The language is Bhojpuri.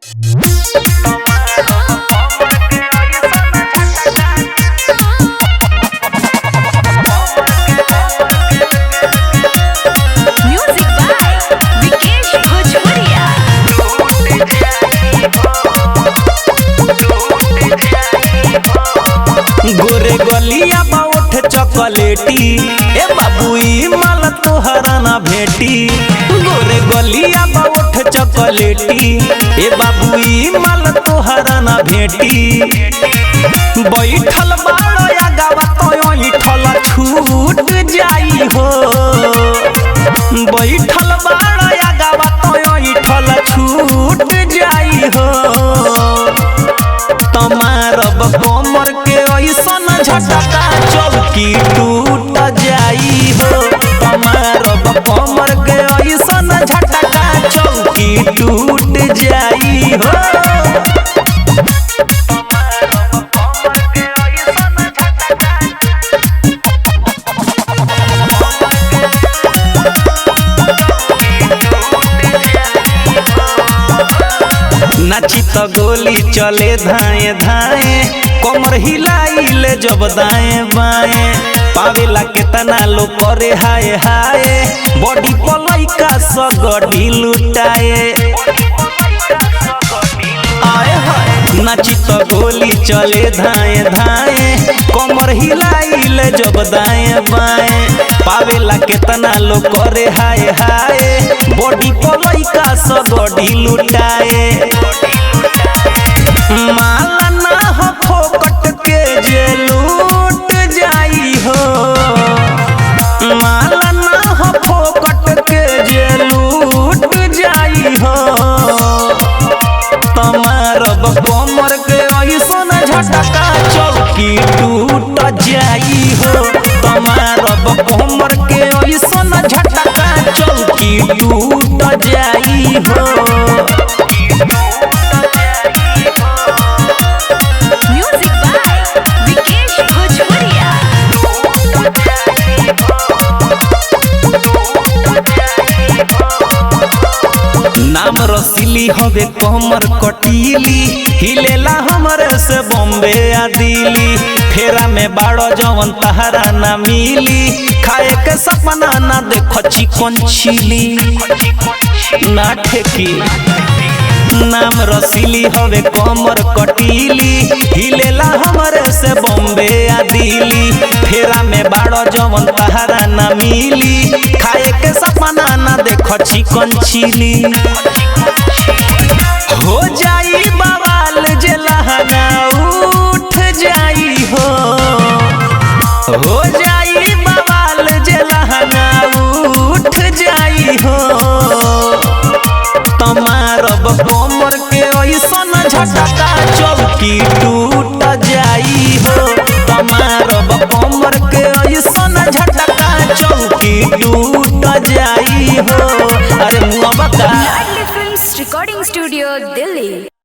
म्यूजिक बाय विकेश भोजपुरिया। गोरे गलिया बा उठ चॉकलेटी ए बाबूई माल तोहरा ना भेटी। गोरे गलिया बा उठ चॉकलेटी ए बाबूई माल तोहरा ना भेटी। बैठल बाड़ो या गावा तो ठल छूट जाई हो। बैठल बाड़ो या गावा तो ठल छूट जाई हो। तमारब कमर के ऐसन झटका चौकी टूट जाई हो। तमारब कमर के ऐसन झटका चौकी टूट जाई हो। नाची तो गोली चले धाए धाए कमर हिलाइले जब दाएं बाएं। पावेला केतना लोग करे हाय हाय बॉडी पलैका सगड़ी लुटाए। आए हाय नाची तो गोली चले धाए धाए कमर हिलाइले जब दाएं बाएं। पावेला केतना लोग करे हाय हाय बॉडी पलैका सगड़ी लुटाए। माला ना हो फोकट के जे लूट जाई हो। माला ना हो फोकट के जे लूट जाई हो। तमारब कमर के ऐसन झटका चौकी टूट जाई हो। तमारब कमर के ऐसन झटका चौकी टूट जाई हो। म्यूजिक बाय विकेश भोजपुरिया। नाम रसीली हवे कमर कटीली हिलेला हमरे से बॉम्बे आ दिल्ली। फेरा में बाड़ो जवन तहरा ना मिली खाए के सपना ना देखो चिकन चिली ना ठेकी। नाम रसीली हवे कमर कटीली हिलेला हमरे से बॉम्बे आ दिल्ली। फेरा में बाड़ो जवन तहरा ना मिली खाए के सपना ना देखो चिकन चिली। हो जाई बवाल जे लहंगा उठ जाई हो। हो जाई बवाल जे लहंगा उठ जाई हो। तमारब कमर के ऐसन झटका चौकी टूट जाई हो। तमारब कमर के ऐसन झटका चौकी टूट जाई हो। अरे मुआ बता फिल्म्स रिकॉर्डिंग स्टूडियो दिल्ली।